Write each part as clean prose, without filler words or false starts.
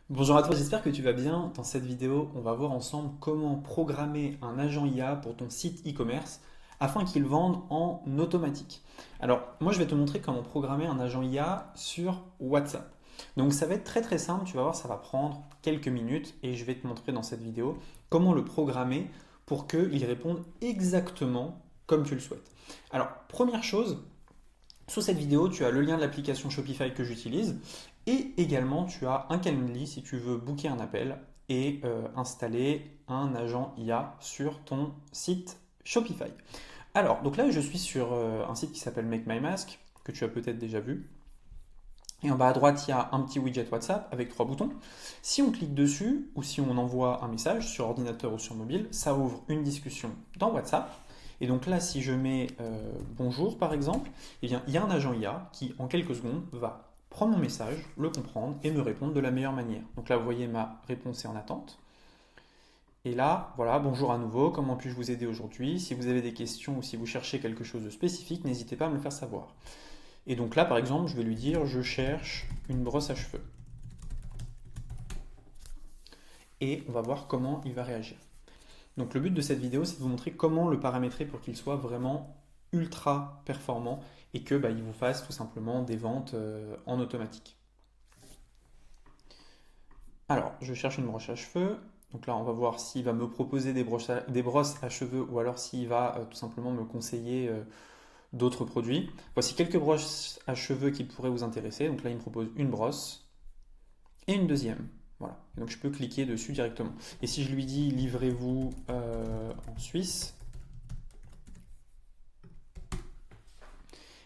Bonjour à toi, j'espère que tu vas bien. Dans cette vidéo, on va voir ensemble comment programmer un agent IA pour ton site e-commerce afin qu'il vende en automatique. Alors, moi, je vais te montrer comment programmer un agent IA sur WhatsApp. Donc, ça va être très très simple, tu vas voir, ça va prendre quelques minutes et je vais te montrer dans cette vidéo comment le programmer pour qu'il réponde exactement comme tu le souhaites. Alors, première chose, sous cette vidéo, tu as le lien de l'application Shopify que j'utilise et également tu as un Calendly si tu veux booker un appel et installer un agent IA sur ton site Shopify. Alors, donc là, je suis sur un site qui s'appelle Make My Mask, que tu as peut-être déjà vu. Et en bas à droite, il y a un petit widget WhatsApp avec trois boutons. Si on clique dessus ou si on envoie un message sur ordinateur ou sur mobile, ça ouvre une discussion dans WhatsApp. Et donc là, si je mets bonjour par exemple, eh bien, il y a un agent IA qui, en quelques secondes, va prendre mon message, le comprendre et me répondre de la meilleure manière. Donc là, vous voyez, ma réponse est en attente. Et là, voilà, bonjour à nouveau, comment puis-je vous aider aujourd'hui? Si vous avez des questions ou si vous cherchez quelque chose de spécifique, n'hésitez pas à me le faire savoir. Et donc là, par exemple, je vais lui dire, je cherche une brosse à cheveux. Et on va voir comment il va réagir. Donc le but de cette vidéo, c'est de vous montrer comment le paramétrer pour qu'il soit vraiment ultra performant et que il vous fasse tout simplement des ventes en automatique. Alors, je cherche une brosse à cheveux. Donc là, on va voir s'il va me proposer des brosses à cheveux ou alors s'il va tout simplement me conseiller d'autres produits. Voici quelques brosses à cheveux qui pourraient vous intéresser. Donc là, il me propose une brosse et une deuxième. Voilà. Et donc je peux cliquer dessus directement. Et si je lui dis livrez-vous en Suisse,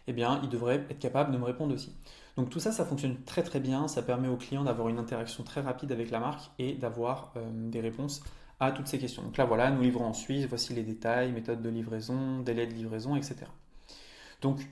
eh bien, il devrait être capable de me répondre aussi. Donc tout ça, ça fonctionne très très bien. Ça permet au client d'avoir une interaction très rapide avec la marque et d'avoir des réponses à toutes ces questions. Donc là, voilà, nous livrons en Suisse. Voici les détails, méthode de livraison, délai de livraison, etc. Donc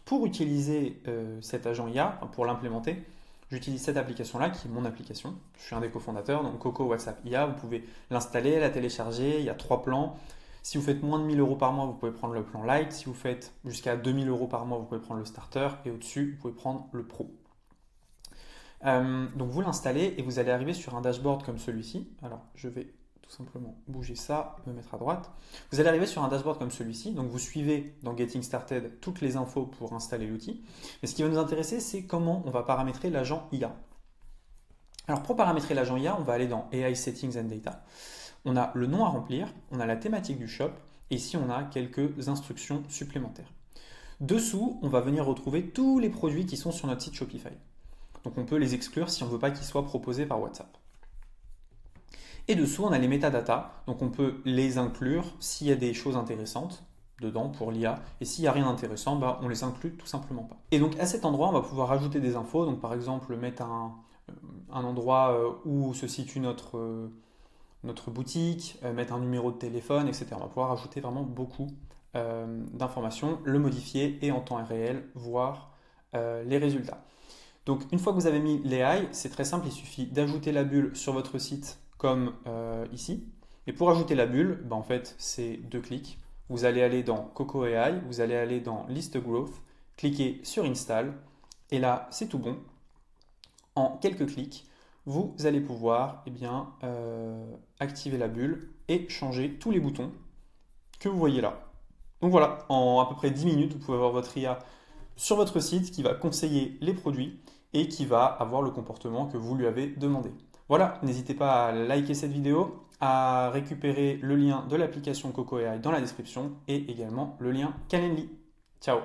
pour utiliser cet agent IA, pour l'implémenter, j'utilise cette application-là qui est mon application. Je suis un des cofondateurs, donc Coco WhatsApp IA. Vous pouvez l'installer, la télécharger. Il y a trois plans. Si vous faites moins de 1000 euros par mois, vous pouvez prendre le plan Lite. Si vous faites jusqu'à 2000 euros par mois, vous pouvez prendre le Starter. Et au-dessus, vous pouvez prendre le Pro. Donc vous l'installez et vous allez arriver sur un dashboard comme celui-ci. Alors je vais tout simplement bouger ça, me mettre à droite. Vous allez arriver sur un dashboard comme celui-ci. Donc vous suivez dans Getting Started toutes les infos pour installer l'outil. Mais ce qui va nous intéresser, c'est comment on va paramétrer l'agent IA. Alors pour paramétrer l'agent IA, on va aller dans AI Settings and Data. On a le nom à remplir, on a la thématique du shop, et ici on a quelques instructions supplémentaires. Dessous, on va venir retrouver tous les produits qui sont sur notre site Shopify. Donc on peut les exclure si on ne veut pas qu'ils soient proposés par WhatsApp. Et dessous, on a les métadatas, donc on peut les inclure s'il y a des choses intéressantes dedans pour l'IA, et s'il n'y a rien d'intéressant, on les inclut tout simplement pas. Et donc à cet endroit, on va pouvoir rajouter des infos, donc par exemple mettre un endroit où se situe notre boutique, mettre un numéro de téléphone, etc. On va pouvoir ajouter vraiment beaucoup d'informations, le modifier et en temps réel voir les résultats. Donc une fois que vous avez mis les AI, c'est très simple, il suffit d'ajouter la bulle sur votre site comme ici. Et pour ajouter la bulle, en fait c'est deux clics. Vous allez aller dans Coco AI, vous allez aller dans List Growth, cliquez sur Install et là c'est tout bon. En quelques clics, vous allez pouvoir activer la bulle et changer tous les boutons que vous voyez là. Donc voilà, en à peu près 10 minutes, vous pouvez avoir votre IA sur votre site qui va conseiller les produits et qui va avoir le comportement que vous lui avez demandé. Voilà, n'hésitez pas à liker cette vidéo, à récupérer le lien de l'application Coco AI dans la description et également le lien Calendly. Ciao!